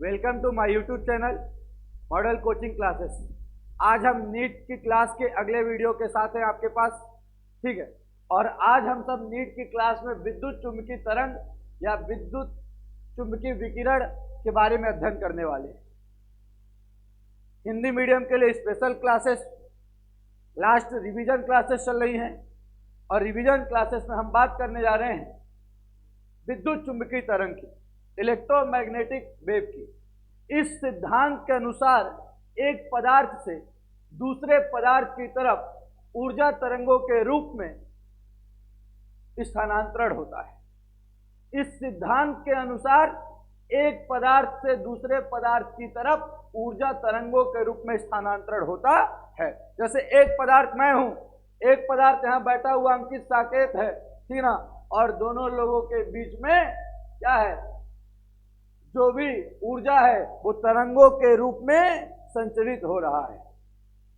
Welcome to my YouTube channel model coaching classes. आज हम NEET की क्लास के अगले वीडियो के साथ हैं आपके पास, ठीक है। और आज हम सब नीट की क्लास में विद्युत चुंबकीय तरंग या विद्युत चुंबकीय विकिरण के बारे में अध्ययन करने वाले हैं। हिंदी मीडियम के लिए special classes, last revision classes चल रही हैं और रिवीजन क्लासेस में हम बात करने जा रहे हैं विद्युत चुंबकीय तरंग की, इलेक्ट्रोमैग्नेटिक वेव की। इस सिद्धांत के अनुसार एक पदार्थ से दूसरे पदार्थ की तरफ ऊर्जा तरंगों के रूप में स्थानांतरण होता है। इस सिद्धांत के अनुसार एक पदार्थ से दूसरे पदार्थ की तरफ ऊर्जा तरंगों के रूप में स्थानांतरण होता है। जैसे एक पदार्थ मैं हूं, एक पदार्थ यहां बैठा हुआ अंकित साकेत है, ठीक ना, और दोनों लोगों के बीच में क्या है, जो भी ऊर्जा है वो तरंगों के रूप में संचरित हो रहा है,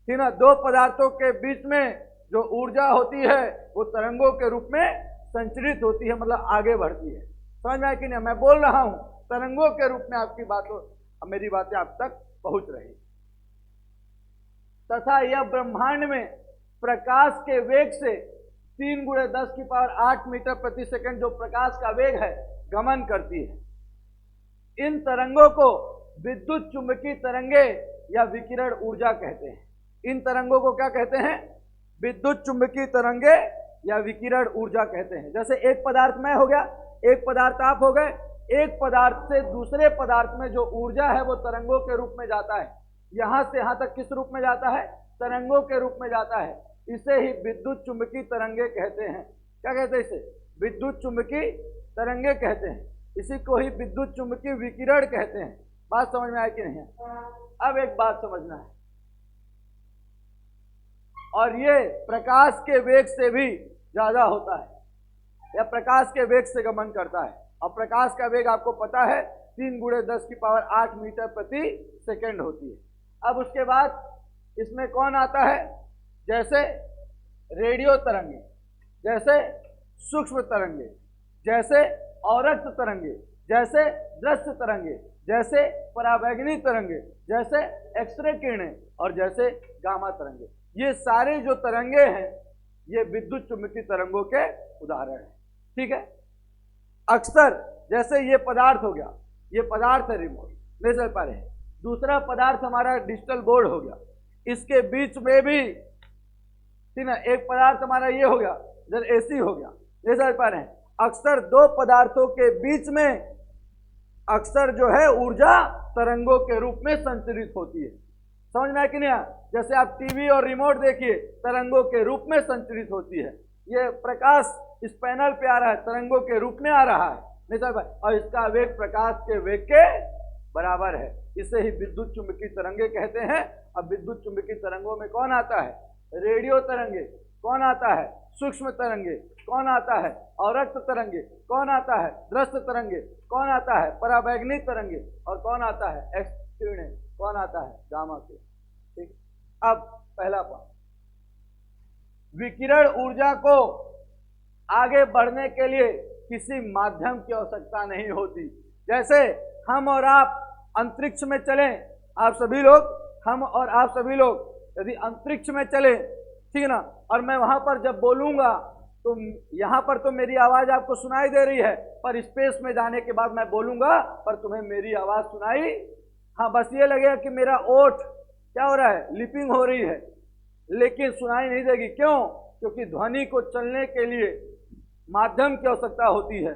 ठीक ना। दो पदार्थों के बीच में जो ऊर्जा होती है वो तरंगों के रूप में संचरित होती है, मतलब आगे बढ़ती है। समझ में आया कि नहीं? मैं बोल रहा हूं तरंगों के रूप में, आपकी बातों मेरी बातें आप तक पहुंच रही। तथा यह ब्रह्मांड में प्रकाश के वेग से 3 × 10⁸ मीटर प्रति सेकंड जो प्रकाश का वेग है गमन करती है। इन तरंगों को विद्युत चुंबकीय तरंगे या विकिरण ऊर्जा कहते हैं। इन तरंगों को क्या कहते हैं? विद्युत चुंबकीय तरंगे या विकिरण ऊर्जा कहते हैं। जैसे एक पदार्थ मैं हो गया, एक पदार्थ आप हो गए, एक पदार्थ से दूसरे पदार्थ में जो ऊर्जा है वो तरंगों के रूप में जाता है। यहां से यहां तक किस रूप में जाता है? तरंगों के रूप में जाता है। इसे ही विद्युत चुंबकीय तरंगे कहते हैं। क्या कहते हैं इसे? विद्युत चुंबकीय तरंगे कहते हैं। इसी को ही विद्युत चुंबकीय विकिरण कहते हैं। बात समझ में आई कि नहीं? अब एक बात समझना है, और ये प्रकाश के वेग से भी ज्यादा होता है, या प्रकाश के वेग से गमन करता है। और प्रकाश का वेग आपको पता है 3 × 10⁸ मीटर प्रति सेकंड होती है। अब उसके बाद इसमें कौन आता है? जैसे रेडियो तरंगे, जैसे सूक्ष्म तरंगे, जैसे औरक्त तरंगे, जैसे दृश्य तरंगे, जैसे पराबैंगनी तरंगे, जैसे एक्सरे किरणें और जैसे गामा तरंगे। ये सारे जो तरंगे हैं ये विद्युत चुंबकीय तरंगों के उदाहरण हैं, ठीक है। अक्सर जैसे ये पदार्थ हो गया, ये पदार्थ है रिमोट, नहीं चल पा रहे हैं। दूसरा पदार्थ हमारा डिजिटल बोर्ड हो गया, इसके बीच में भी, ठीक है, एक पदार्थ हमारा ये हो गया, इधर एसी हो गया, नहीं चल पा रहे हैं। अक्सर दो पदार्थों के बीच में अक्सर जो है ऊर्जा तरंगों के रूप में संचरित होती है। समझ में आया कि नहीं? जैसे आप टीवी और रिमोट देखिए, तरंगों के रूप में संचरित होती है। ये प्रकाश इस पैनल पे आ रहा है, तरंगों के रूप में आ रहा है, नहीं समझ पाए, और इसका वेग प्रकाश के वेग के बराबर है। इसे ही विद्युत चुंबकीय तरंगे कहते हैं। अब विद्युत चुंबकीय तरंगों में कौन आता है? रेडियो तरंगे। कौन आता है? सूक्ष्म तरंगे। कौन आता है? औरक्त तरंगे। कौन आता है? दृश्य तरंगे। कौन आता है? पराबैंगनी तरंगे। और कौन आता है? एक्स किरणें। कौन आता है? गामा के। ठीक। अब पहला पार्ट, विकिरण ऊर्जा को आगे बढ़ने के लिए किसी माध्यम की आवश्यकता नहीं होती। जैसे हम और आप अंतरिक्ष में चलें, आप सभी लोग, हम और आप सभी लोग यदि अंतरिक्ष में चले, ठीक है ना, और मैं वहां पर जब बोलूंगा तो यहां पर तो मेरी आवाज आपको सुनाई दे रही है, पर स्पेस में जाने के बाद मैं बोलूंगा पर तुम्हें मेरी आवाज सुनाई, हाँ, बस ये लगेगा कि मेरा ओठ क्या हो रहा है, लिपिंग हो रही है, लेकिन सुनाई नहीं देगी। क्यों? क्योंकि ध्वनि को चलने के लिए माध्यम की आवश्यकता होती है।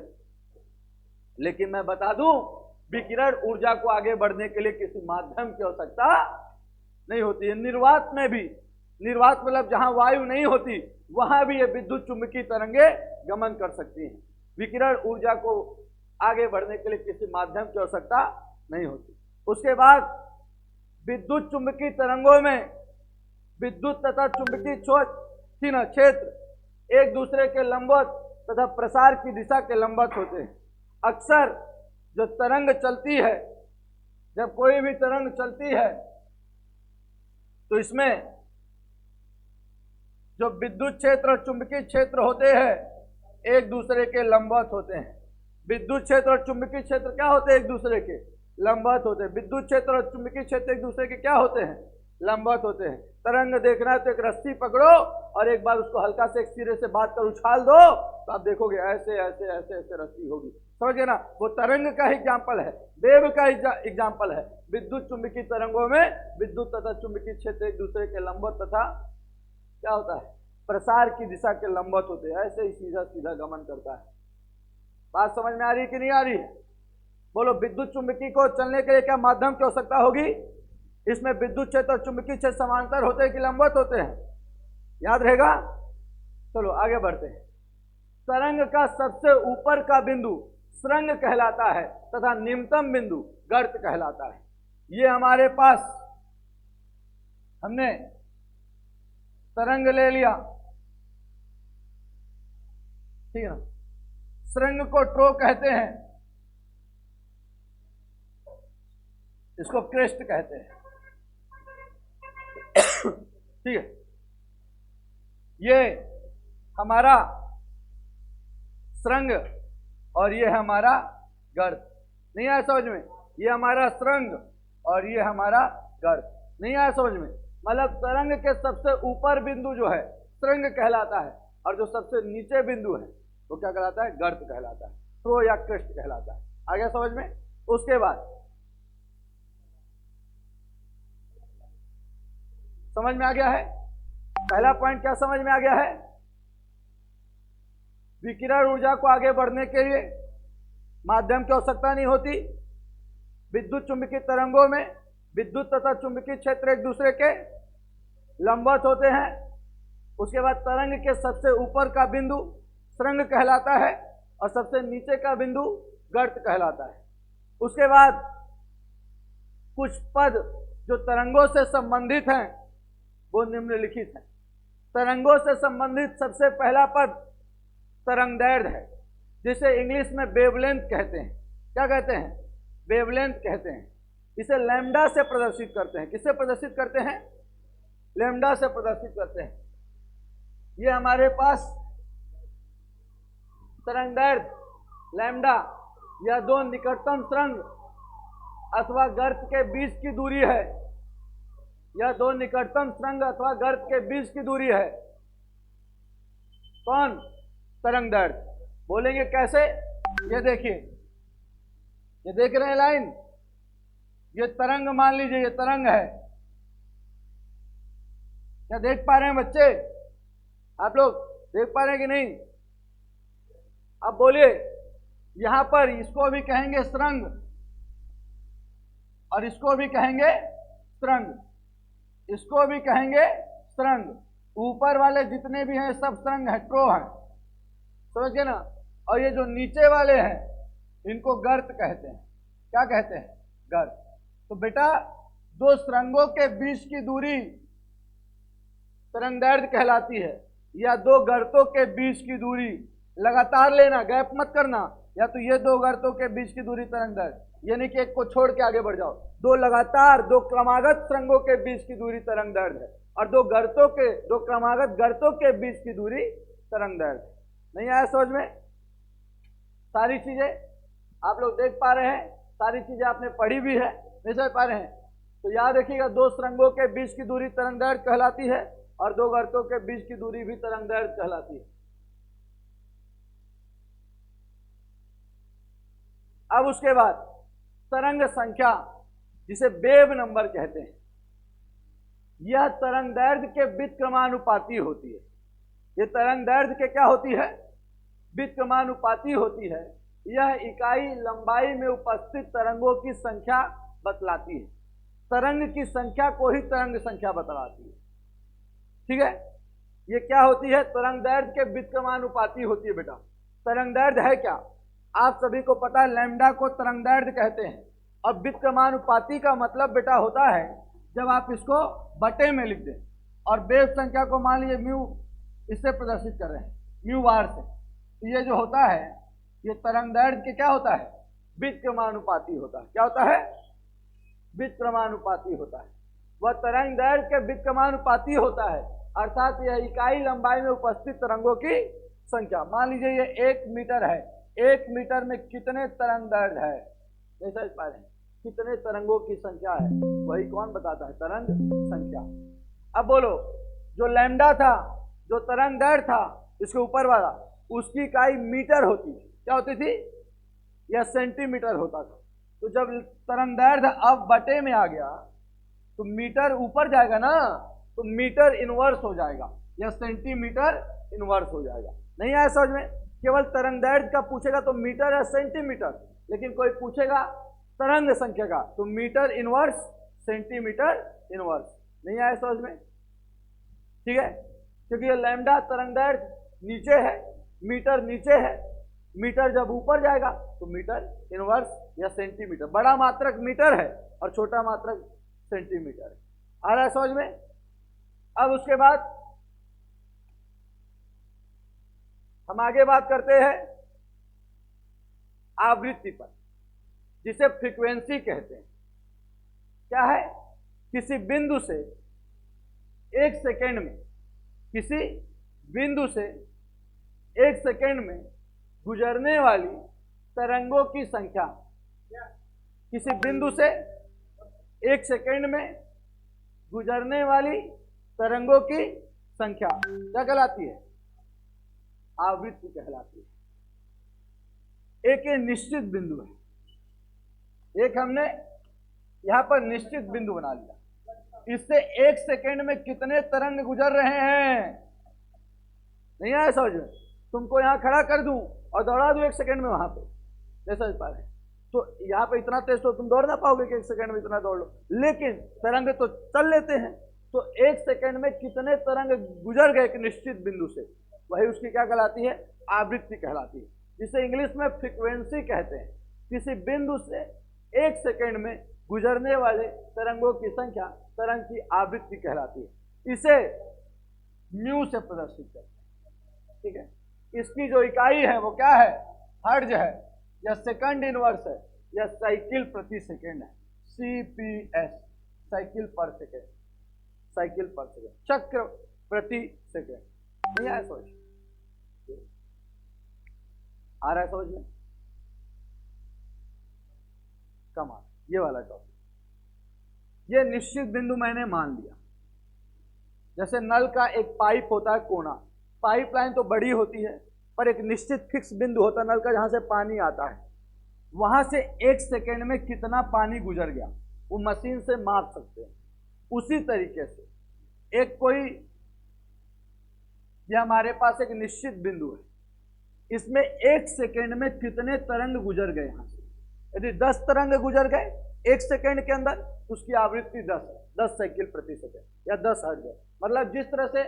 लेकिन मैं बता दूं, विकिरण ऊर्जा को आगे बढ़ने के लिए किसी माध्यम की आवश्यकता नहीं होती है। निर्वात में भी, निर्वात मतलब जहां वायु नहीं होती, वहां भी ये विद्युत चुंबकीय तरंगे गमन कर सकती हैं। विकिरण ऊर्जा को आगे बढ़ने के लिए किसी माध्यम की आवश्यकता नहीं होती। उसके बाद विद्युत चुंबकीय तरंगों में विद्युत तथा चुंबकीय क्षेत्र एक दूसरे के लंबवत तथा प्रसार की दिशा के लंबवत होते हैं। अक्सर जो तरंग चलती है, जब कोई भी तरंग चलती है तो इसमें जो विद्युत क्षेत्र और चुंबकीय क्षेत्र होते हैं एक दूसरे के लंबवत होते हैं। विद्युत क्षेत्र और चुंबकीय क्षेत्र क्या होते हैं? एक दूसरे के लंबवत होते हैं। विद्युत क्षेत्र और चुंबकीय क्षेत्र एक दूसरे के क्या होते हैं? लंबवत होते हैं। तरंग देखना है तो एक रस्सी पकड़ो और एक बार उसको हल्का से एक सिरे से बात कर उछाल दो तो आप देखोगे ऐसे ऐसे ऐसे ऐसे रस्सी होगी। समझ ना, वो तरंग का एग्जाम्पल है, वेव का एग्जाम्पल है। विद्युत चुंबकीय तरंगों में विद्युत तथा चुंबकीय क्षेत्र एक दूसरे के लंबवत तथा क्या होता है? प्रसार की दिशा के लंबवत होते हैं। ऐसे ही सीधा सीधा गमन करता है। बात समझ में आ रही है कि नहीं आ रही है? बोलो, विद्युत चुंबकीय को चलने के लिए क्या माध्यम की आवश्यकता होगी? इसमें विद्युत क्षेत्र और चुंबकीय क्षेत्र समांतर होते हैं कि लंबवत होते हैं? याद रहेगा? चलो आगे बढ़ते हैं। तरंग का सबसे ऊपर का बिंदु स्रंग कहलाता है तथा निम्नतम बिंदु गर्त कहलाता है। ये हमारे पास हमने तरंग ले लिया, ठीक है ना। स्रंग को ट्रो कहते हैं, इसको क्रेस्ट कहते हैं, ठीक है। ये हमारा स्रंग और ये हमारा गर्त। नहीं आया समझ में? ये हमारा स्रंग और ये हमारा गर्त। नहीं आया समझ में? मतलब तरंग के सबसे ऊपर बिंदु जो है स्रंग कहलाता है और जो सबसे नीचे बिंदु है वो क्या कहलाता है? गर्त कहलाता है, ट्रो या क्रेस्ट कहलाता है। आ गया समझ में? उसके बाद समझ में आ गया है? पहला पॉइंट क्या समझ में आ गया है? विकिरण ऊर्जा को आगे बढ़ने के लिए माध्यम की आवश्यकता नहीं होती। विद्युत चुंबकीय तरंगों में विद्युत तथा चुंबकीय क्षेत्र एक दूसरे के लंबवत होते हैं। उसके बाद तरंग के सबसे ऊपर का बिंदु स्रंग कहलाता है और सबसे नीचे का बिंदु गर्त कहलाता है। उसके बाद कुछ पद जो तरंगों से संबंधित हैं वो निम्नलिखित हैं। तरंगों से संबंधित सबसे पहला पद तरंगदैर्घ्य है, जिसे इंग्लिश में वेवलेंथ कहते हैं। क्या कहते हैं? वेवलेंथ कहते हैं। इसे लैम्डा से प्रदर्शित करते हैं। किससे प्रदर्शित करते हैं? लैम्डा से प्रदर्शित करते हैं। ये हमारे पास तरंगदैर्घ्य लैम्डा या दो निकटतम स्रंग अथवा गर्त के बीच की दूरी है, या दो निकटतम स्रंग अथवा गर्त के बीच की दूरी है। कौन? तरंगदैर्घ्य। बोलेंगे कैसे? ये देखिए, ये देख रहे हैं लाइन, ये तरंग मान लीजिए, ये तरंग है। क्या देख पा रहे हैं बच्चे? आप लोग देख पा रहे हैं कि नहीं? अब बोलिए, यहां पर इसको भी कहेंगे स्रंग और इसको भी कहेंगे स्रंग, इसको भी कहेंगे स्रंग। ऊपर वाले जितने भी हैं सब स्रंग है, ट्रो है। समझ गए ना? और ये जो नीचे वाले हैं इनको गर्त कहते हैं। क्या कहते हैं? गर्त। तो बेटा, दो स्रंगों के बीच की दूरी तरंगदैर्घ्य कहलाती है, या दो गर्तों के बीच की दूरी, लगातार लेना, गैप मत करना। या तो ये दो गर्तों के बीच की दूरी तरंगदैर्घ्य, यानी कि एक को छोड़ के आगे बढ़ जाओ। दो लगातार दो क्रमागत स्रंगों के बीच की दूरी तरंगदैर्घ्य है और दो क्रमागत गर्तों के बीच की दूरी तरंगदैर्घ्य। नहीं आया समझ में? सारी चीजें आप लोग देख पा रहे हैं, सारी चीजें आपने पढ़ी भी है, नहीं समझ पा रहे हैं तो याद रखिएगा, दो स्रंगों के बीच की दूरी तरंगदैर्घ्य कहलाती है और दो गर्तों के बीच की दूरी भी तरंगदैर्घ्य कहलाती है। अब उसके बाद तरंग संख्या, जिसे वेव नंबर कहते हैं, यह तरंगदैर्घ्य के व्युत्क्रमानुपाती होती है। यह तरंगदैर्घ्य के क्या होती है? व्युत्क्रमानुपाती होती है। यह इकाई लंबाई में उपस्थित तरंगों की संख्या बतलाती है। तरंग की संख्या को ही तरंग संख्या बतलाती है। ठीक है? ये क्या होती है? तरंगदैर्घ्य के व्युत्क्रमानुपाती होती है। बेटा, तरंगदैर्घ्य है क्या? आप सभी को पता है, लैम्डा को तरंगदैर्घ्य कहते हैं। और व्युत्क्रमानुपाती का मतलब बेटा होता है जब आप इसको बटे में लिख दें और वेव संख्या को मान लीजिए म्यू, इससे प्रदर्शित कर रहे हैं, म्यू बार से, तो ये जो होता है ये तरंगदैर्घ्य के क्या होता है? व्युत्क्रमानुपाती होता है। क्या होता है? व्युत्क्रमानुपाती होता है। वह तरंगदैर्घ्य के व्युत्क्रमानुपाती होता है, अर्थात यह इकाई लंबाई में उपस्थित तरंगों की संख्या। मान लीजिए ये 1 मीटर है, 1 मीटर में कितने तरंगदैर्घ्य है? नहीं समझ पा रहे हैं? कितने तरंगों की संख्या है, वही कौन बताता है? तरंग संख्या। अब बोलो, जो लैम्डा था, जो तरंग दैर्घ्य था इसके ऊपर वाला, उसकी इकाई मीटर होती थी। क्या होती थी? या सेंटीमीटर होता था। तो जब तरंग दैर्घ्य अब बटे में आ गया तो मीटर ऊपर जाएगा ना, तो मीटर इनवर्स हो जाएगा या सेंटीमीटर इनवर्स हो जाएगा। नहीं आया समझ में? केवल तरंग दैर्घ्य का पूछेगा तो मीटर या सेंटीमीटर, लेकिन कोई पूछेगा तरंग संख्या का तो मीटर इनवर्स, सेंटीमीटर इनवर्स। नहीं आया समझ में? ठीक है, क्योंकि ये लैम्डा तरंग दैर्घ्य नीचे है, मीटर नीचे है, मीटर जब ऊपर जाएगा तो मीटर इनवर्स या सेंटीमीटर। बड़ा मात्रक मीटर है और छोटा मात्रक सेंटीमीटर है। आ रहा है समझ में? अब उसके बाद हम आगे बात करते हैं आवृत्ति पर, जिसे फ्रीक्वेंसी कहते हैं। क्या है? किसी बिंदु से एक सेकेंड में, किसी बिंदु से एक सेकेंड में गुजरने वाली तरंगों की संख्या। किसी बिंदु से एक सेकेंड में गुजरने वाली तरंगों की संख्या क्या कहलाती है? आवृत्ति कहलाती है। एक ये निश्चित बिंदु है, एक हमने यहां पर निश्चित बिंदु बना लिया, इससे एक सेकेंड में कितने तरंग गुजर रहे हैं। नहीं आया समझ में? तुमको यहां खड़ा कर दूं और दौड़ा दूं एक सेकेंड में वहां पे, नहीं समझ पा रहे? तो यहां पे इतना तेज तो तुम दौड़ ना पाओगे कि एक सेकेंड में इतना दौड़ लो, लेकिन तरंग तो चल लेते हैं। तो एक सेकेंड में कितने तरंग गुजर गए एक निश्चित बिंदु से, वही उसकी क्या कहलाती है? आवृत्ति कहलाती है, जिसे इंग्लिश में फ्रीक्वेंसी कहते हैं। किसी बिंदु से एक सेकेंड में गुजरने वाले तरंगों की संख्या तरंग की आवृत्ति कहलाती है। इसे म्यू से प्रदर्शित करते हैं। ठीक है, इसकी जो इकाई है वो क्या है? हर्ट्ज है, या सेकंड इनवर्स है, या साइकिल प्रति सेकेंड है। CPS, साइकिल पर सेकेंड, साइकिल पर सेकेंड, चक्र प्रति सेकेंड। नहीं आया समझ? आ रहा है समझ में? कमाल, ये वाला टॉपिक। ये निश्चित बिंदु मैंने मान लिया। जैसे नल का एक पाइप होता है कोना, पाइपलाइन तो बड़ी होती है पर एक निश्चित फिक्स बिंदु होता है नल का जहां से पानी आता है, वहां से एक सेकेंड में कितना पानी गुजर गया वो मशीन से माप सकते हैं। उसी तरीके से एक कोई, यह हमारे पास एक निश्चित बिंदु है, इसमें एक सेकेंड में कितने तरंग गुजर गए यहां से। यदि 10 तरंग गुजर गए एक सेकेंड के अंदर, उसकी आवृत्ति 10 है, 10 साइकिल प्रति सेकेंड या 10 हर्ट्ज है। मतलब जिस तरह से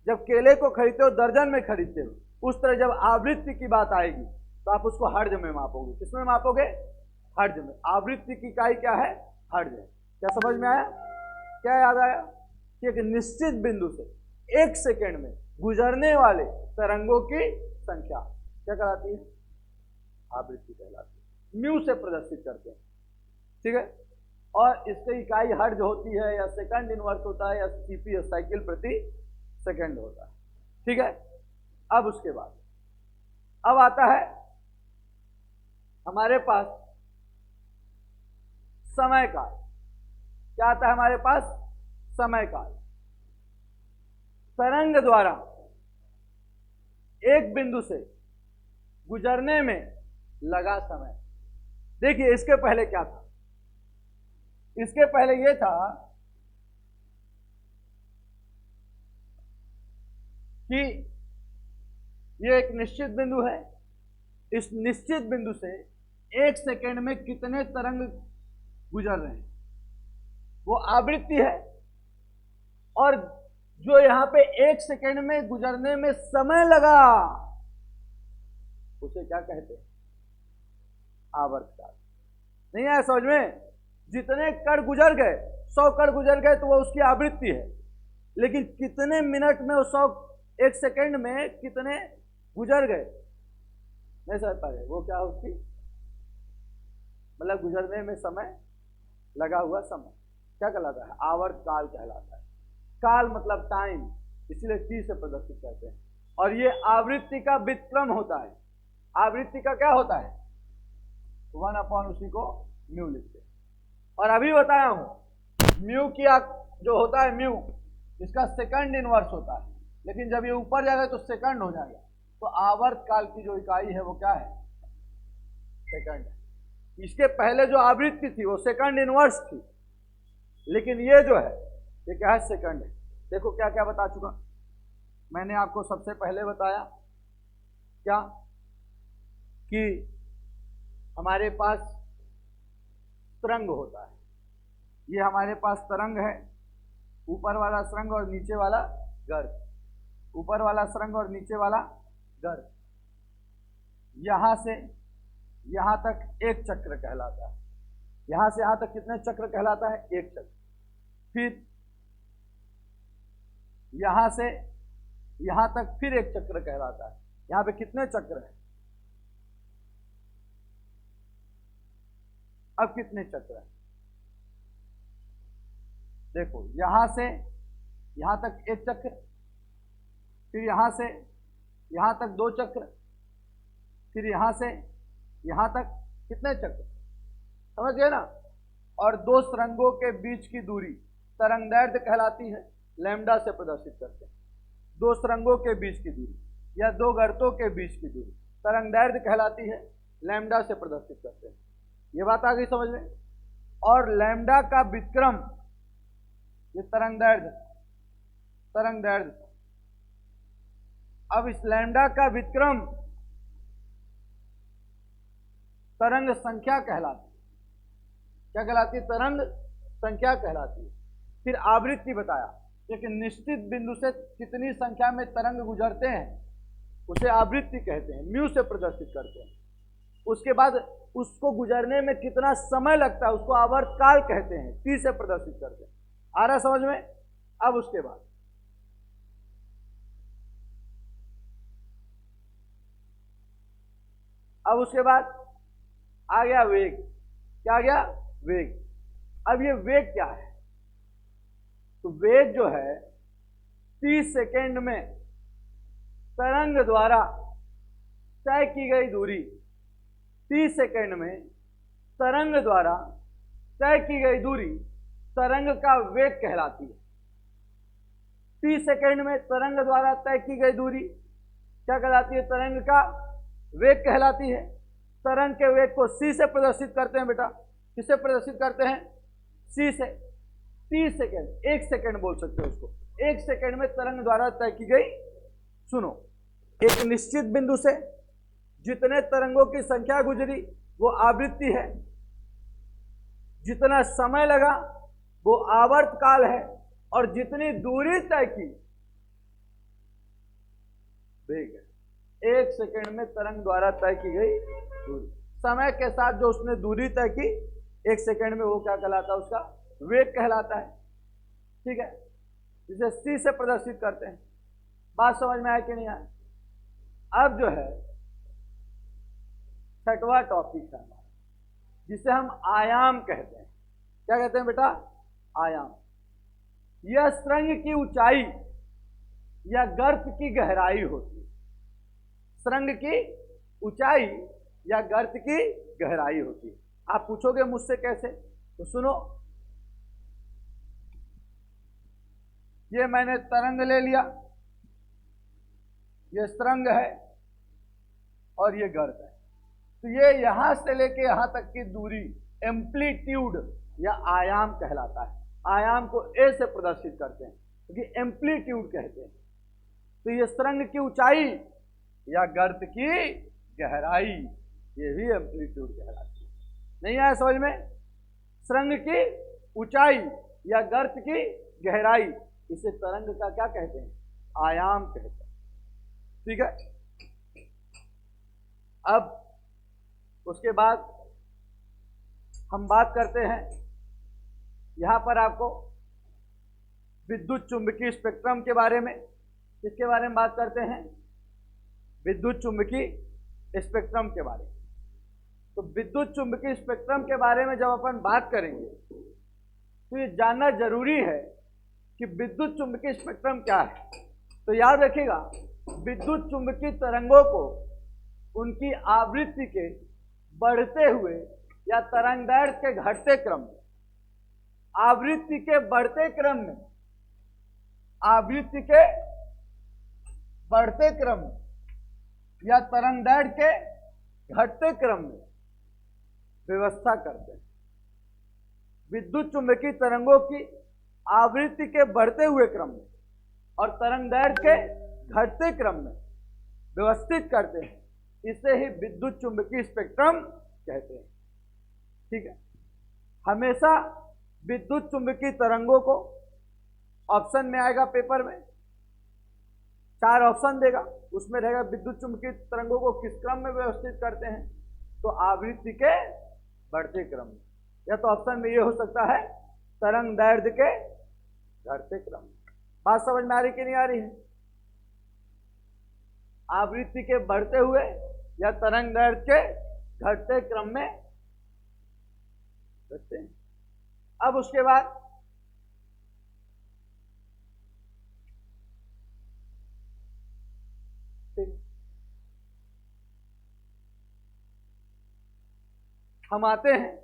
जब केले को खरीदते हो दर्जन में खरीदते हो, उस तरह जब आवृत्ति की बात आएगी तो आप उसको हर्ट्ज में मापोगे। किसमें मापोगे? हर्ट्ज में। आवृत्ति की इकाई क्या है? हर्ट्ज है। क्या समझ में आया? क्या याद आया? कि एक निश्चित बिंदु से एक सेकेंड में गुजरने वाले तरंगों की संख्या क्या कहलाती है? आवृत्ति कहलाती है। म्यू से प्रदर्शित करते हैं। ठीक है, और इसकी इकाई हर्ट्ज होती है, या सेकंड इनवर्स होता है, या CPS, साइकिल प्रति सेकंड होता है। ठीक है, अब उसके बाद अब आता है हमारे पास समय काल। क्या आता है हमारे पास? समय काल। तरंग द्वारा एक बिंदु से गुजरने में लगा समय। देखिए, इसके पहले क्या था? इसके पहले यह था कि यह एक निश्चित बिंदु है, इस निश्चित बिंदु से एक सेकेंड में कितने तरंग गुजर रहे हैं वो आवृत्ति है, और जो यहां पे एक सेकेंड में गुजरने में समय लगा उसे क्या कहते हैं? आवर्तकाल। नहीं आया समझ में? जितने कण गुजर गए, 100 कण गुजर गए तो वो उसकी आवृत्ति है, लेकिन कितने मिनट में वो 100, एक सेकेंड में कितने गुजर गए नहीं समझ पा रहे, वो क्या उसकी मतलब गुजरने में समय लगा हुआ समय क्या कहलाता है? आवर्तकाल कहलाता है। काल मतलब टाइम, इसलिए T से प्रदर्शित करते हैं। और ये आवृत्ति का व्युत्क्रम होता है। आवृत्ति का क्या होता है? 1 अपॉन उसी को म्यू लिखते हैं। और अभी बताया हूं म्यू की जो होता है म्यू, इसका सेकंड इनवर्स होता है, लेकिन जब ये ऊपर जाएगा तो सेकंड हो जाएगा। तो आवर्त काल की जो इकाई है वो क्या है? सेकंड है। इसके पहले जो आवृत्ति थी वो सेकंड इनवर्स थी, लेकिन ये जो है ये क्या है? सेकंड है। देखो क्या क्या बता चुका मैंने आपको। सबसे पहले बताया क्या कि हमारे पास तरंग होता है। ये हमारे पास तरंग है, ऊपर वाला सरंग और नीचे वाला गर्त, ऊपर वाला सरंग और नीचे वाला गर्त। यहां से यहां तक एक चक्र कहलाता है। यहां से यहां तक कितने चक्र कहलाता है? एक चक्र। फिर यहां से यहां तक फिर एक चक्र कहलाता है। यहां पे कितने चक्र हैं? अब कितने चक्र हैं? देखो, यहां से यहां तक एक चक्र, फिर यहां से यहां तक दो चक्र, फिर यहां से यहां तक कितने चक्र? समझ गए ना? और दो सरंगों के बीच की दूरी तरंगदैर्घ्य कहलाती है, लैम्डा से प्रदर्शित करते हैं। दो सरंगों के बीच की दूरी या दो गर्तों के बीच की दूरी तरंगदैर्घ्य कहलाती है, लैम्डा से प्रदर्शित करते हैं। ये बात आ गई समझ में? और लैम्डा का विक्रम, ये तरंगदैर्घ्य, अब इस लैम्डा का विक्रम तरंग संख्या कहलाती है। क्या कहलाती है? तरंग संख्या कहलाती है। फिर आवृत्ति बताया, लेकिन निश्चित बिंदु से कितनी संख्या में तरंग गुजरते हैं उसे आवृत्ति कहते हैं, म्यू से प्रदर्शित करते हैं। उसके बाद उसको गुजरने में कितना समय लगता है उसको आवर्तकाल कहते हैं, टी से प्रदर्शित करते हैं। आ रहा समझ में? अब उसके बाद आ गया वेग। क्या आ गया? वेग। अब ये वेग क्या है? तो वेग जो है 30 सेकेंड में तरंग द्वारा तय की गई दूरी, 30 सेकेंड में तरंग द्वारा तय की गई दूरी तरंग का वेग कहलाती है। 30 सेकेंड में तरंग द्वारा तय की गई दूरी क्या कहलाती है? तरंग का वेग कहलाती है। तरंग के वेग को c से प्रदर्शित करते हैं बेटा। किससे प्रदर्शित करते हैं? c से। 30 सेकेंड, 1 सेकेंड बोल सकते हो उसको। 1 सेकेंड में तरंग द्वारा तय की गई, सुनो, एक निश्चित बिंदु से जितने तरंगों की संख्या गुजरी वो आवृत्ति है, जितना समय लगा वो आवर्त काल है, और जितनी दूरी तय की वेग है। 1 सेकेंड में तरंग द्वारा तय की गई दूरी, समय के साथ जो उसने दूरी तय की 1 सेकेंड में, वो क्या कहलाता है? उसका वेग कहलाता है। ठीक है, जिसे c से प्रदर्शित करते हैं। बात समझ में आया कि नहीं आया? अब जो है छठवां टॉपिक है हमारा, जिसे हम आयाम कहते हैं। क्या कहते हैं बेटा? आयाम। यह सुरंग की ऊंचाई या गर्त की गहराई होती है। सुरंग की ऊंचाई या गर्त की गहराई होती है। आप पूछोगे मुझसे कैसे? तो सुनो, ये मैंने तरंग ले लिया, ये सुरंग है और ये गर्त है। तो ये यहां से लेके यहां तक की दूरी एम्पलीट्यूड या आयाम कहलाता है। आयाम को ए से प्रदर्शित करते हैं क्योंकि एम्पलीट्यूड कहते हैं। तो ये सुरंग की ऊंचाई या गर्त की गहराई, ये भी एम्पलीट्यूड कहलाती है। नहीं आया समझ में? सुरंग की ऊंचाई या गर्त की गहराई, इसे तरंग का क्या कहते हैं? आयाम कहते हैं। ठीक है, अब उसके बाद हम बात करते हैं, यहां पर आपको विद्युत चुंबकीय स्पेक्ट्रम के बारे में। किसके बारे में बात करते हैं? विद्युत चुंबकीय स्पेक्ट्रम के बारे में। तो विद्युत चुंबकीय स्पेक्ट्रम के बारे में जब अपन बात करेंगे तो ये जानना जरूरी है कि विद्युत चुंबकीय स्पेक्ट्रम क्या है। तो याद रखिएगा, विद्युत चुंबकीय तरंगों को उनकी आवृत्ति के बढ़ते हुए या तरंगदैर्घ्य के घटते क्रम में आवृत्ति के बढ़ते क्रम में, आवृत्ति के बढ़ते क्रम में या तरंगदैर्घ्य के घटते क्रम में व्यवस्था करते हैं। विद्युत चुंबकीय तरंगों की आवृत्ति के बढ़ते हुए क्रम में और तरंगदैर्घ्य के घटते क्रम में व्यवस्थित करते हैं, इसे ही विद्युत चुंबकीय स्पेक्ट्रम कहते हैं। ठीक है, हमेशा विद्युत चुंबकीय तरंगों को ऑप्शन में आएगा, पेपर में 4 ऑप्शन देगा, उसमें रहेगा विद्युत चुंबकीय तरंगों को किस क्रम में व्यवस्थित करते हैं, तो आवृत्ति के बढ़ते क्रम में, या तो ऑप्शन में ये हो सकता है तरंगदैर्घ्य के घटते क्रम में। बात समझ में आ रही कि नहीं आ रही है? आवृत्ति के बढ़ते हुए या तरंगदैर्घ्य के घटते क्रम में करते हैं। अब उसके बाद हम आते हैं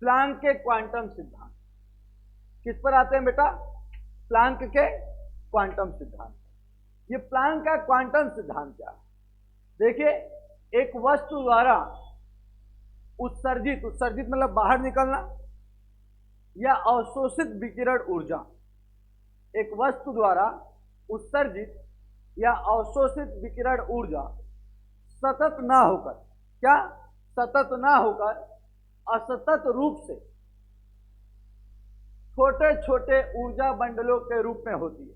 प्लांक के क्वांटम सिद्धांत। किस पर आते हैं बेटा? प्लांक के क्वांटम सिद्धांत। ये प्लांक का क्वांटम सिद्धांत क्या है? देखिए, एक वस्तु द्वारा उत्सर्जित, उत्सर्जित मतलब बाहर निकलना, या अवशोषित विकिरण ऊर्जा, एक वस्तु द्वारा उत्सर्जित या अवशोषित विकिरण ऊर्जा सतत ना होकर, क्या सतत ना होकर असतत रूप से छोटे छोटे ऊर्जा बंडलों के रूप में होती है।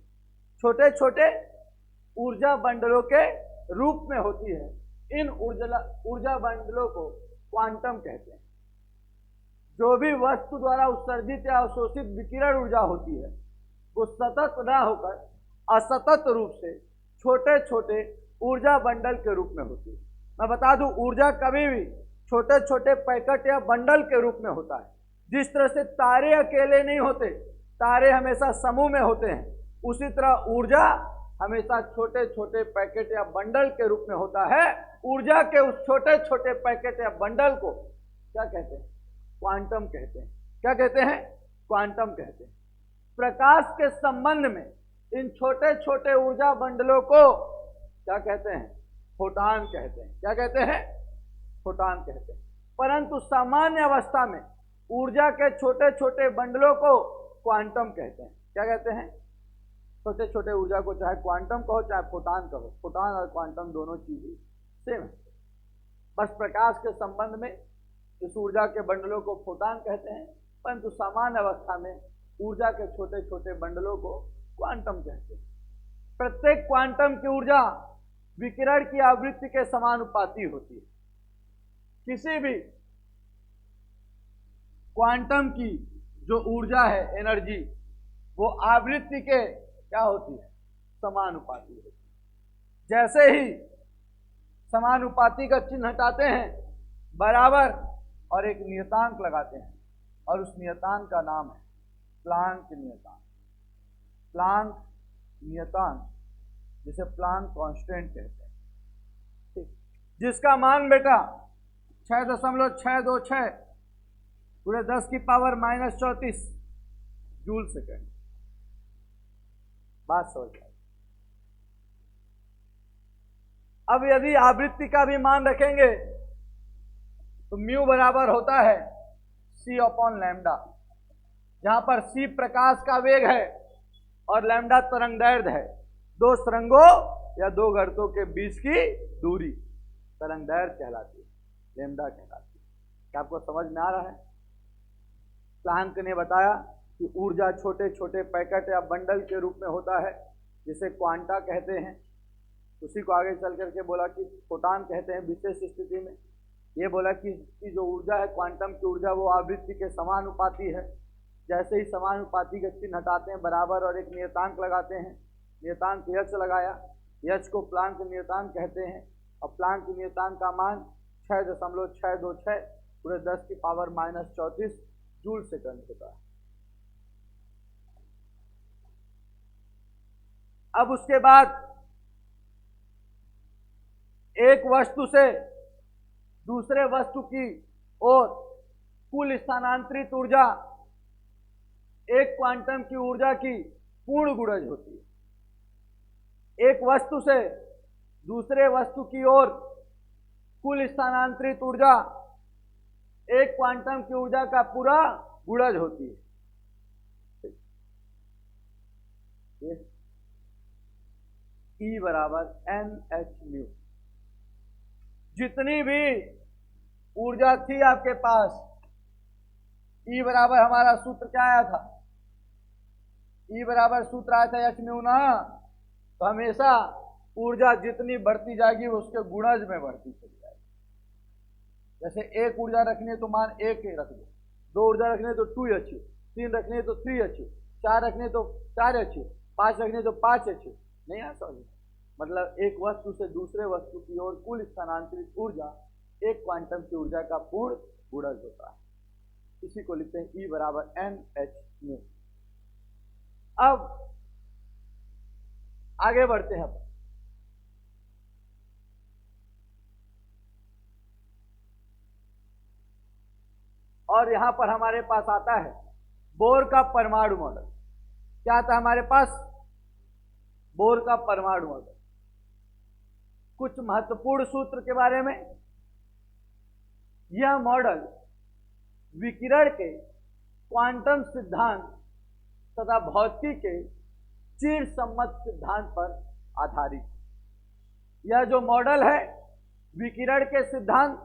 छोटे छोटे ऊर्जा बंडलों के रूप में होती है। इन ऊर्जा बंडलों को क्वांटम कहते हैं। जो भी वस्तु द्वारा उत्सर्जित या अवशोषित विकिरण ऊर्जा होती है वो सतत ना होकर असतत रूप से छोटे छोटे ऊर्जा बंडल के रूप में होती है। मैं बता दूं, ऊर्जा कभी भी छोटे छोटे पैकेट या बंडल के रूप में होता है। जिस तरह से तारे अकेले नहीं होते, तारे हमेशा समूह में होते हैं, उसी तरह ऊर्जा हमेशा छोटे छोटे पैकेट या बंडल के रूप में होता है। ऊर्जा के उस छोटे छोटे पैकेट या बंडल को क्या कहते हैं? क्वांटम कहते हैं। क्या कहते हैं? क्वांटम कहते हैं। प्रकाश के संबंध में इन छोटे छोटे ऊर्जा बंडलों को क्या कहते हैं? फोटॉन कहते हैं। क्या कहते हैं? फोटॉन कहते हैं। परंतु सामान्य अवस्था में ऊर्जा के छोटे छोटे बंडलों को क्वांटम कहते हैं। क्या कहते हैं? छोटे छोटे ऊर्जा को चाहे क्वांटम कहो चाहे फोटॉन कहो, फोटॉन और क्वांटम दोनों चीजें सेम है। बस प्रकाश के संबंध में इस ऊर्जा के बंडलों को फोटॉन कहते हैं, परंतु सामान्य अवस्था में ऊर्जा के छोटे छोटे बंडलों को क्वांटम कहते हैं। प्रत्येक क्वांटम की ऊर्जा विकिरण की आवृत्ति के समानुपाती होती है। किसी भी क्वांटम की जो ऊर्जा है, एनर्जी, वो आवृत्ति के क्या होती है? समानुपाती होती है। जैसे ही समानुपाती का चिन्ह हटाते हैं, बराबर और एक नियतांक लगाते हैं, और उस नियतांक का नाम है प्लांक नियतांक। प्लांक नियतांक, जिसे प्लांक कांस्टेंट कहते हैं, ठीक, जिसका मान बेटा 6.626 पूरे 10 की पावर -34 जूल सेकेंड। बात समझ आई? अब यदि आवृत्ति का भी मान रखेंगे तो म्यू बराबर होता है c/λ, जहां पर c प्रकाश का वेग है और लैम्डा तरंगदैर्घ्य है। दो सुरंगों या दो गर्तों के बीच की दूरी तरंगदैर्घ्य कहलाती है, लैम्डा कहलाती है। क्या आपको समझ में आ रहा है? प्लांक ने बताया कि ऊर्जा छोटे छोटे पैकेट या बंडल के रूप में होता है, जिसे क्वांटा कहते हैं। उसी को आगे चल करके बोला कि फोटॉन कहते हैं विशेष स्थिति में। ये बोला कि जो ऊर्जा है क्वांटम की ऊर्जा, वो आवृत्ति के समानुपाती है। जैसे ही समानुपाती का चिन्ह हटाते हैं, बराबर और एक नियतांक लगाते हैं, नियतांक यच लगाया, यच को प्लांक नियतांक कहते हैं। और प्लांक नियतांक का मान 6.626 पूरे 10 की पावर -34 जूल सेकंड होता है। अब उसके बाद एक वस्तु से दूसरे वस्तु की ओर कुल स्थानांतरित ऊर्जा एक क्वांटम की ऊर्जा की पूर्ण गुणज होती है। एक वस्तु से दूसरे वस्तु की ओर कुल स्थानांतरित ऊर्जा एक क्वांटम की ऊर्जा का पूरा गुणज होती है। E बराबर Nhν। जितनी भी ऊर्जा थी आपके पास, E बराबर हमारा सूत्र क्या आया था? E बराबर सूत्र आया था hν ना। तो हमेशा ऊर्जा जितनी बढ़ती जाएगी वो उसके गुणज में बढ़ती चली जाएगी। जैसे एक ऊर्जा रखनी है तो मान 1 रख दो, 2 ऊर्जा रखनी है तो 2h, 3 रखनी है तो 3h, 4 रखनी है तो 4h, 5 रखनी है तो 5h। नहीं आ समझ? मतलब एक वस्तु से दूसरे वस्तु की ओर कुल स्थानांतरित ऊर्जा एक क्वांटम की ऊर्जा का पूर्ण गुणज होता है। इसी को लिखते हैं E बराबर Nhν। अब आगे बढ़ते हैं। और यहां पर हमारे पास आता है बोर का परमाणु मॉडल। क्या आता है हमारे पास? बोर का परमाणु मॉडल। कुछ महत्वपूर्ण सूत्र के बारे में। यह मॉडल विकिरण के क्वांटम सिद्धांत तथा भौतिकी के चिरसम्मत सिद्धांत पर आधारित है। यह जो मॉडल है विकिरण के सिद्धांत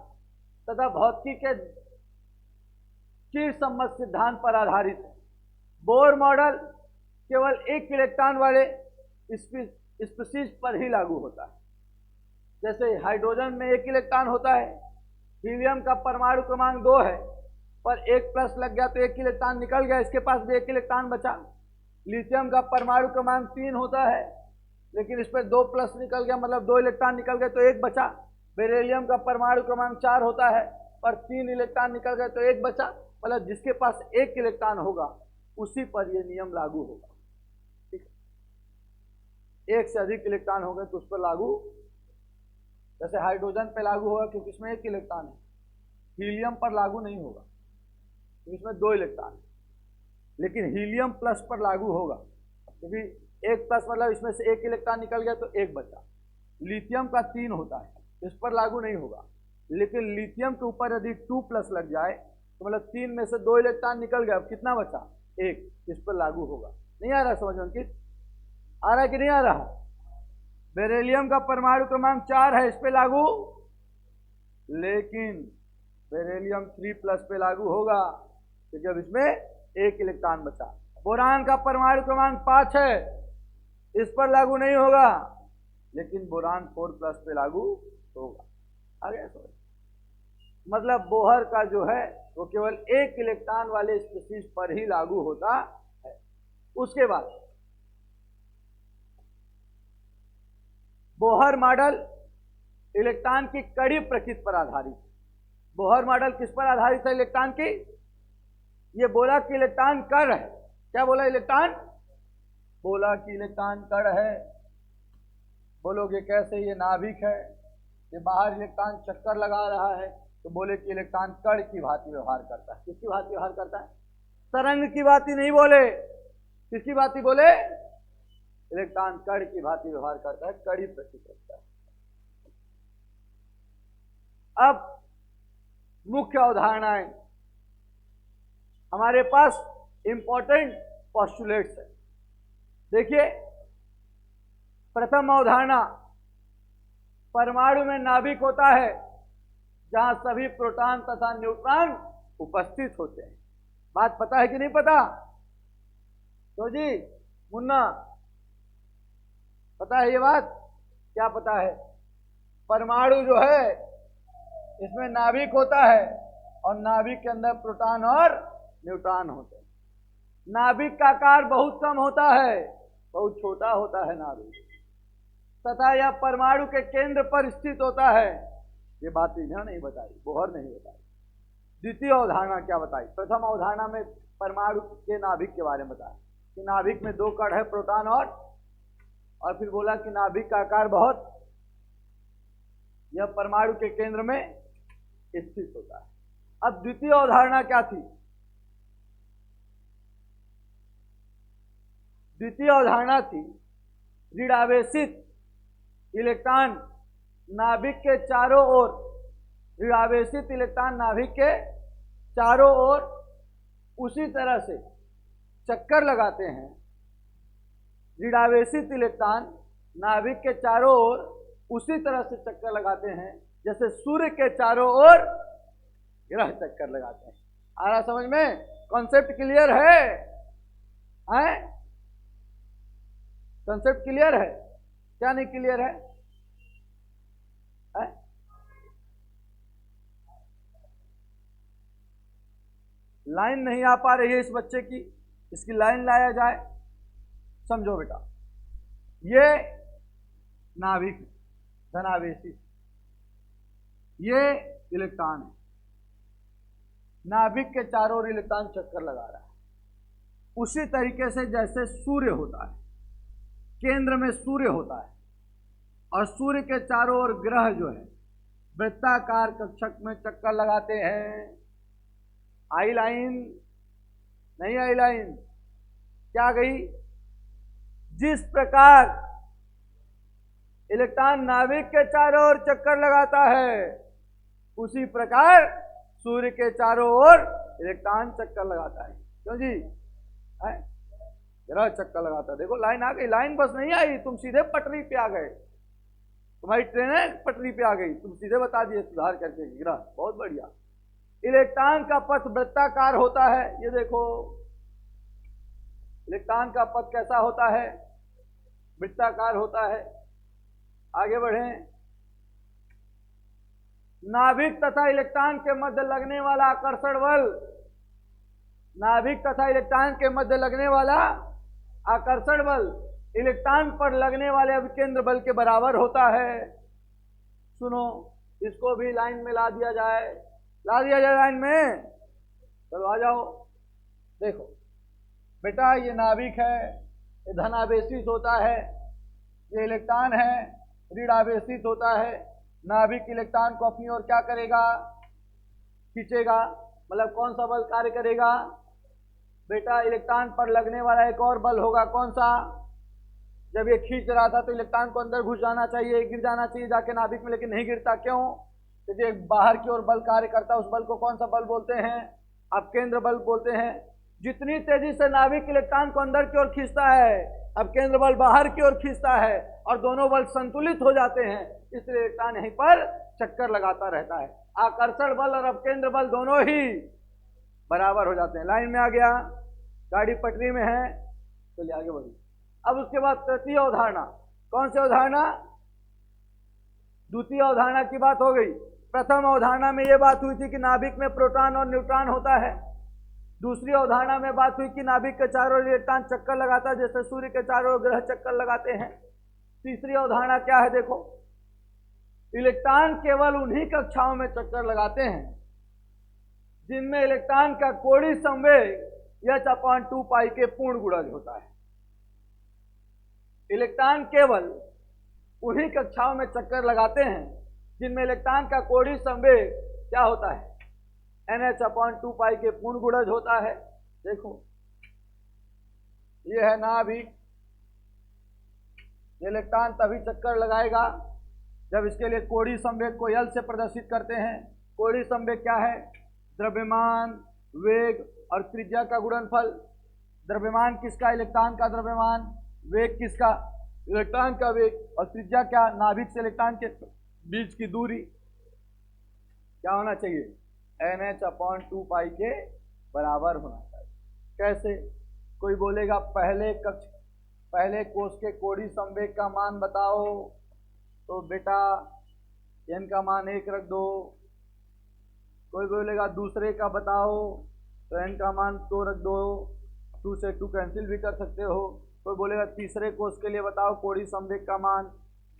तथा भौतिकी के चिरसम्मत सिद्धांत पर आधारित है। बोर मॉडल केवल एक इलेक्ट्रॉन वाले स्पीशीज पर ही लागू होता है। जैसे हाइड्रोजन में एक इलेक्ट्रॉन होता है, हीलियम का परमाणु क्रमांक 2 है, पर 1+ लग गया तो 1 इलेक्ट्रॉन निकल गया, इसके पास भी 1 इलेक्ट्रॉन बचा। लिथियम का परमाणु क्रमांक 3 होता है, लेकिन इस पर 2+ निकल गया, मतलब 2 इलेक्ट्रॉन निकल गए तो 1 बचा। बेरिलियम का परमाणु क्रमांक 4 होता है, पर 3 इलेक्ट्रॉन निकल गए तो 1 बचा। मतलब जिसके पास 1 इलेक्ट्रॉन होगा उसी पर यह नियम लागू होगा। ठीक है, 1 से अधिक इलेक्ट्रॉन हो गए तो उस पर लागू, जैसे हाइड्रोजन पर लागू होगा क्योंकि इसमें 1 इलेक्ट्रॉन है। हीलियम पर लागू नहीं होगा क्योंकि इसमें 2 इलेक्ट्रॉन है, लेकिन हीलियम प्लस पर लागू होगा क्योंकि 1+ मतलब इसमें से 1 इलेक्ट्रॉन निकल गया तो 1 बचा। लिथियम का 3 होता है, इस पर लागू नहीं होगा, लेकिन लिथियम के ऊपर यदि 2+ लग जाए तो मतलब 3 में से 2 इलेक्ट्रॉन निकल गया, अब कितना बचा? 1, इस पर लागू होगा। नहीं आ रहा समझ में अंकित? आ रहा है कि नहीं आ रहा? बेरिलियम का परमाणु क्रमांक 4 है, इस पे लागू, लेकिन बेरिलियम 3+ पे लागू होगा क्योंकि अब इसमें 1 इलेक्ट्रॉन बचा। बोरान का परमाणु क्रमांक 5 है, इस पर लागू नहीं होगा, लेकिन बोरान 4+ पे लागू होगा। आ गया समझ? मतलब बोहर का जो है वो केवल 1 इलेक्ट्रॉन वाले स्पीशीज पर ही लागू होता है। उसके बाद बोहर मॉडल इलेक्ट्रॉन की कड़ी प्रकृति पर आधारित है। बोहर मॉडल किस पर आधारित है? इलेक्ट्रॉन की। ये बोला कि इलेक्ट्रॉन कण है। क्या बोला? इलेक्ट्रॉन, बोला कि इलेक्ट्रॉन कण है। बोलोगे कैसे? ये नाभिक है, ये बाहर इलेक्ट्रॉन चक्कर लगा रहा है, तो बोले कि इलेक्ट्रॉन कण की भांति व्यवहार करता है। किसकी भांति व्यवहार करता है? तरंग की भांति नहीं बोले, किसकी भांति बोले? इलेक्ट्रॉन कण की भांति व्यवहार करता है, कड़ी प्रकृति रखता है। अब मुख्य अवधारणाएं हमारे पास इंपॉर्टेंट पोस्टुलेट्स है। देखिए, प्रथम अवधारणा, परमाणु में नाभिक होता है जहां सभी प्रोटॉन तथा न्यूट्रॉन उपस्थित होते हैं। बात पता है कि नहीं पता? तो जी मुन्ना, पता है ये बात? क्या पता है? परमाणु जो है इसमें नाभिक होता है और नाभिक के अंदर प्रोटॉन और न्यूट्रॉन होते हैं। नाभिक का आकार बहुत कम होता है, बहुत छोटा होता है नाभिक, तथा यह परमाणु के केंद्र पर स्थित होता है। ये बात इन्हें नहीं बताई, बोहर नहीं बताई। द्वितीय अवधारणा क्या बताई? प्रथम अवधारणा में परमाणु के नाभिक के बारे में बताया कि नाभिक में 2 कण है, प्रोटॉन और फिर बोला कि नाभिक का आकार बहुत, यह परमाणु के केंद्र में स्थित होता है। अब द्वितीय अवधारणा क्या थी? द्वितीय अवधारणा थी ऋणावेशित इलेक्ट्रॉन नाभिक के चारों ओर, ऋणावेशित इलेक्ट्रॉन नाभिक के चारों ओर उसी तरह से चक्कर लगाते हैं। ऋणावेशित इलेक्ट्रॉन नाभिक के चारों ओर उसी तरह से चक्कर लगाते हैं जैसे सूर्य के चारों ओर ग्रह चक्कर लगाते हैं। आ रहा समझ में? कॉन्सेप्ट क्लियर है? कॉन्सेप्ट क्लियर है? क्या नहीं क्लियर है? लाइन नहीं आ पा रही है इस बच्चे की, इसकी लाइन लाया जाए। समझो बेटा, ये नाभिक है धनावेशी, ये इलेक्ट्रॉन है, नाभिक के चारों ओर इलेक्ट्रॉन चक्कर लगा रहा है। उसी तरीके से जैसे सूर्य होता है, केंद्र में सूर्य होता है और सूर्य के चारों ओर ग्रह जो है वृत्ताकार कक्षक में चक्कर लगाते हैं। आई लाइन? नहीं आई लाइन? क्या गई? जिस प्रकार इलेक्ट्रॉन नाभिक के चारों ओर चक्कर लगाता है उसी प्रकार सूर्य के चारों ओर इलेक्ट्रॉन चक्कर लगाता है। क्यों जी? ग्रह चक्कर लगाता है। देखो लाइन आ गई। लाइन बस नहीं आई, तुम सीधे पटरी पे आ गए। तुम्हारी ट्रेन पटरी पे आ गई, तुम सीधे बता दिए सुधार करके ग्रह। बहुत बढ़िया। इलेक्ट्रॉन का पथ वृत्ताकार होता है। ये देखो इलेक्ट्रॉन का पथ कैसा होता है? वृत्ताकार होता है। आगे बढ़ें। नाभिक तथा इलेक्ट्रॉन के मध्य लगने वाला आकर्षण बल, नाभिक तथा इलेक्ट्रॉन के मध्य लगने वाला आकर्षण बल इलेक्ट्रॉन पर लगने वाले अभिकेंद्र बल के बराबर होता है। सुनो, इसको भी लाइन में ला दिया जाए। ला दिया जाए लाइन में। चलो आ जाओ। देखो बेटा, ये नाभिक है, ये धनावेशित होता है, ये इलेक्ट्रॉन है, ऋणावेशित होता है। नाभिक इलेक्ट्रॉन को अपनी ओर क्या करेगा? खींचेगा। मतलब कौन सा बल कार्य करेगा? बेटा, इलेक्ट्रॉन पर लगने वाला एक और बल होगा। कौन सा? जब ये खींच रहा था तो इलेक्ट्रॉन को अंदर घुस जाना चाहिए, गिर जाना चाहिए जाके नाभिक में, लेकिन नहीं गिरता। क्यों? क्योंकि एक बाहर की ओर बल कार्य करता है। उस बल को कौन सा बल बोलते हैं? अपकेंद्र बल बोलते हैं। जितनी तेजी से नाभिक इलेक्ट्रॉन को अंदर की ओर खींचता है, अपकेंद्र बल बाहर की ओर खींचता है और दोनों बल संतुलित हो जाते हैं। इसलिए इलेक्ट्रॉन यहीं पर चक्कर लगाता रहता है। आकर्षण बल और अपकेंद्र बल दोनों ही बराबर हो जाते हैं। लाइन में आ गया? गाड़ी पटरी में है, चलिए आगे बढ़िए। अब उसके बाद तृतीय अवधारणा। कौन सी अवधारणा? द्वितीय अवधारणा की बात हो गई। प्रथम अवधारणा में यह बात हुई थी कि नाभिक में प्रोटॉन और न्यूट्रॉन होता है। दूसरी अवधारणा में बात हुई कि नाभिक के चारों ओर इलेक्ट्रॉन चक्कर लगाता है जैसे सूर्य के चारों ओर ग्रह चक्कर लगाते हैं। तीसरी अवधारणा क्या है? देखो, इलेक्ट्रॉन केवल उन्हीं कक्षाओं में चक्कर लगाते हैं जिनमें इलेक्ट्रॉन का कोणीय संवेग h/2π के पूर्ण गुणज होता है। इलेक्ट्रॉन केवल उन्हीं कक्षाओं में चक्कर लगाते हैं जिनमें इलेक्ट्रॉन का कोणीय संवेग क्या होता है? nh/2π के पूर्ण गुणज होता है। देखो, ये है नाभिक। इलेक्ट्रॉन तभी चक्कर लगाएगा जब इसके लिए कोणीय संवेग को L से प्रदर्शित करते हैं। कोणीय संवेग क्या है? द्रव्यमान, वेग और त्रिज्या का गुणनफल। द्रव्यमान किसका? इलेक्ट्रॉन का द्रव्यमान। वेग किसका? इलेक्ट्रॉन का वेग। और त्रिज्या क्या? नाभिक से इलेक्ट्रॉन के बीच की दूरी। क्या होना चाहिए? nh/2π के बराबर होना चाहिए। कैसे? कोई बोलेगा पहले कोष के कोणीय संवेग का मान बताओ, तो बेटा n का मान 1 रख दो। कोई बोलेगा दूसरे का बताओ, तो n का मान 2 रख दो। 2 से 2 कैंसिल भी कर सकते हो। कोई बोलेगा तीसरे कोष के लिए बताओ कोणीय संवेग का मान,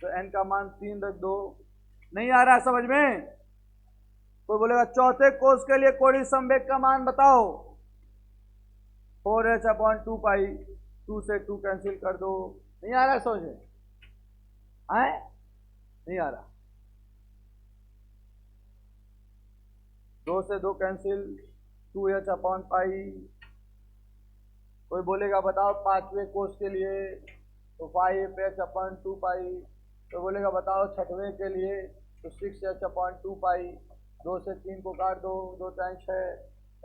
तो n का मान 3 रख दो। नहीं आ रहा समझ में? कोई बोलेगा चौथे कोष के लिए कोणीय संवेग का मान बताओ, 4h/2π। 2 से 2 कैंसिल कर दो। नहीं आ रहा समझ में? आए? नहीं आ रहा। 2 से 2 कैंसिल, 2h/π। कोई बोलेगा बताओ 5वें कोष के लिए तो 5h/2 पाई। कोई बोलेगा बताओ 6वें के लिए तो 6h/2 पाई। 2 से 3 को काट दो, 2 टाइम 6,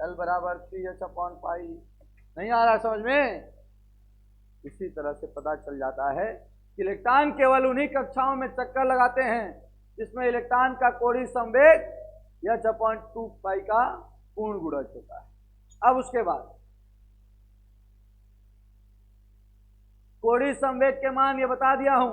L बराबर 3h/पाई। नहीं आ रहा समझ में? इसी तरह से पता चल जाता है कि इलेक्ट्रॉन केवल उन्हीं कक्षाओं में चक्कर लगाते हैं जिसमें इलेक्ट्रॉन का कोणीय संवेग h/2 पाई का पूर्ण गुणज होता है। अब उसके बाद कोणीय संवेग के मान ये बता दिया हूं,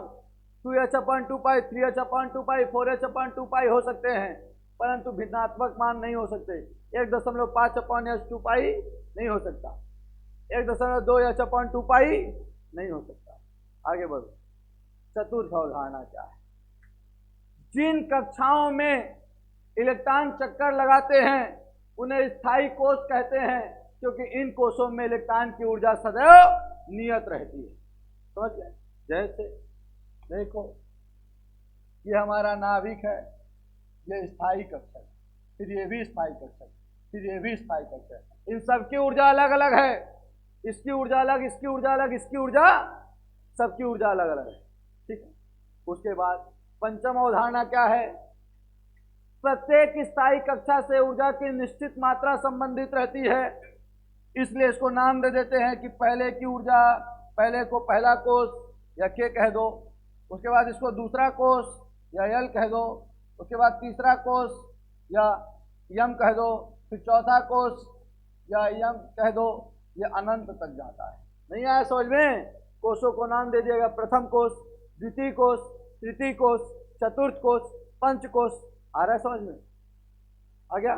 2h/2 पाई, 3h/2 पाई, 4h/2 पाई हो सकते हैं, परंतु भिन्नात्मक मान नहीं हो सकते। 1.5h/2 पाई नहीं हो सकता, 1.2h/2 पाई नहीं हो सकता। आगे बढ़ो। चतुर्थ अवधारणा क्या है? जिन कक्षाओं में इलेक्ट्रॉन चक्कर लगाते हैं उन्हें स्थायी कोष कहते हैं, क्योंकि इन कोषों में इलेक्ट्रॉन की ऊर्जा सदैव नियत रहती है। समझ गए? जैसे देखो ये हमारा नाभिक है, ये स्थायी कक्ष है, फिर ये भी स्थायी कक्ष है, फिर ये भी स्थायी कक्ष है। इन सब की ऊर्जा अलग अलग है। इसकी ऊर्जा अलग, इसकी ऊर्जा अलग, इसकी ऊर्जा, सबकी ऊर्जा अलग अलग है। ठीक है। उसके बाद पंचम अवधारणा क्या है? प्रत्येक स्थायी कक्षा से ऊर्जा की निश्चित मात्रा संबंधित रहती है, इसलिए इसको नाम दे देते हैं कि पहले की ऊर्जा, पहले को पहला कोष या K कह दो, उसके बाद इसको दूसरा कोष या L कह दो, उसके बाद तीसरा कोष या M कह दो, फिर चौथा कोष या M कह दो। ये अनंत तक जाता है। नहीं आया समझ में? कोषों को नाम दे दिएगा, प्रथम कोष, द्वितीय कोष, तृतीय कोष, चतुर्थ कोष, पंच कोष। आ रहा है समझ में? आ गया?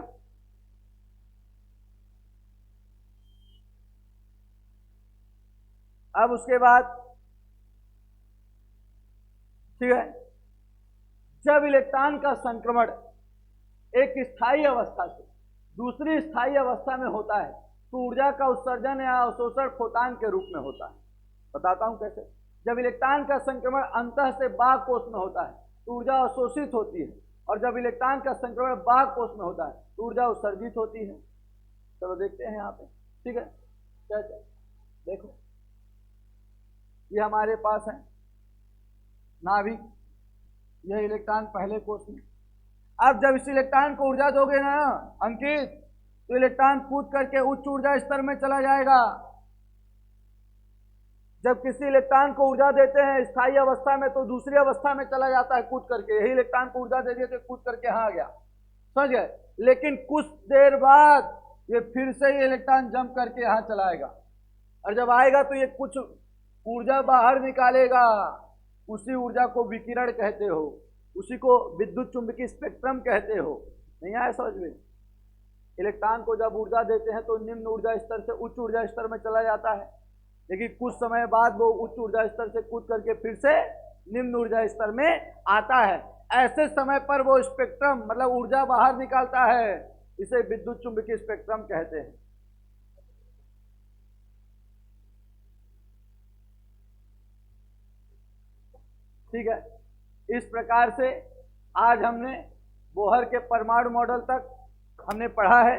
अब उसके बाद ठीक है, जब इलेक्ट्रॉन का संक्रमण एक स्थायी अवस्था से दूसरी स्थायी अवस्था में होता है तो ऊर्जा का उत्सर्जन या अवशोषण फोटॉन के रूप में होता है। बताता हूं कैसे। जब इलेक्ट्रॉन का संक्रमण अंतः से बाह्य कोष में होता है तो ऊर्जा अवशोषित होती है, और जब इलेक्ट्रॉन का संक्रमण बाह्य कोष में होता है तो ऊर्जा उत्सर्जित होती है। चलो देखते हैं यहाँ पे। ठीक है, कैसे? देखो ये हमारे पास है नाभिक, यह इलेक्ट्रॉन पहले कोष में। अब जब इस इलेक्ट्रॉन को ऊर्जा दोगे ना अंकित, तो इलेक्ट्रॉन कूद करके उच्च ऊर्जा स्तर में चला जाएगा। जब किसी इलेक्ट्रॉन को ऊर्जा देते हैं स्थायी अवस्था में तो दूसरी अवस्था में चला जाता है कूद करके। यही इलेक्ट्रॉन को ऊर्जा दे दिए तो कूद करके यहाँ आ गया, समझ गए? लेकिन कुछ देर बाद ये फिर से ये इलेक्ट्रॉन जंप करके यहाँ चला आएगा, और जब आएगा तो ये कुछ ऊर्जा बाहर निकालेगा। उसी ऊर्जा को विकिरण कहते हो, उसी को विद्युत चुंबकीय स्पेक्ट्रम कहते हो। नहीं आया समझ में? इलेक्ट्रॉन को जब ऊर्जा देते हैं तो निम्न ऊर्जा स्तर से उच्च ऊर्जा स्तर में चला जाता है, लेकिन कुछ समय बाद वो उच्च ऊर्जा स्तर से कूद करके फिर से निम्न ऊर्जा स्तर में आता है। ऐसे समय पर वो स्पेक्ट्रम मतलब ऊर्जा बाहर निकालता है, इसे विद्युत चुंबकीय स्पेक्ट्रम कहते हैं। ठीक है, इस प्रकार से आज हमने बोहर के परमाणु मॉडल तक हमने पढ़ा है।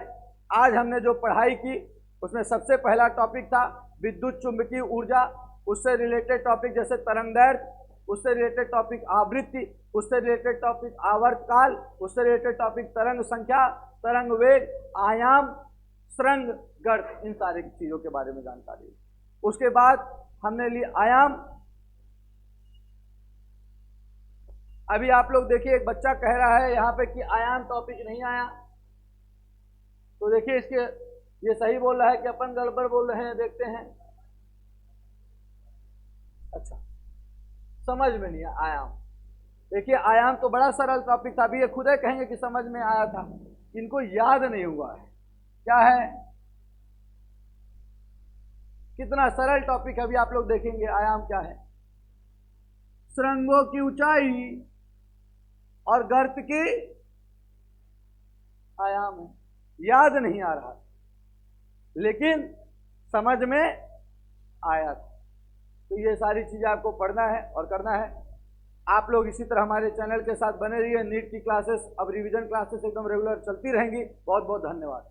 आज हमने जो पढ़ाई की उसमें सबसे पहला टॉपिक था विद्युत चुंबकीय ऊर्जा, उससे रिलेटेड टॉपिक जैसे तरंगदैर्घ्य, उससे रिलेटेड टॉपिक आवृत्ति, उससे रिलेटेड टॉपिक आवर्तकाल, उससे रिलेटेड टॉपिक तरंग संख्या, तरंग वेग, आयाम, सरंग, गर्त, इन सारी चीजों के बारे में जानकारी। उसके बाद हमने ली आयाम। अभी आप लोग देखिए, एक बच्चा कह रहा है यहाँ पे कि आयाम टॉपिक नहीं आया, तो देखिए इसके ये सही बोल रहा है कि अपन गड़बड़ बोल रहे हैं, देखते हैं। अच्छा, समझ में नहीं आया आयाम। देखिए आयाम तो बड़ा सरल टॉपिक था, अभी ये खुद ही कहेंगे कि समझ में आया था, इनको याद नहीं हुआ है। क्या है? कितना सरल टॉपिक है, अभी आप लोग देखेंगे आयाम क्या है। सुरंगों की ऊंचाई और गर्त की आयाम है। याद नहीं आ रहा लेकिन समझ में आया था। तो ये सारी चीजें आपको पढ़ना है और करना है। आप लोग इसी तरह हमारे चैनल के साथ बने रहिए। नीट की क्लासेस, अब रिवीजन क्लासेस एकदम रेगुलर चलती रहेंगी। बहुत बहुत धन्यवाद।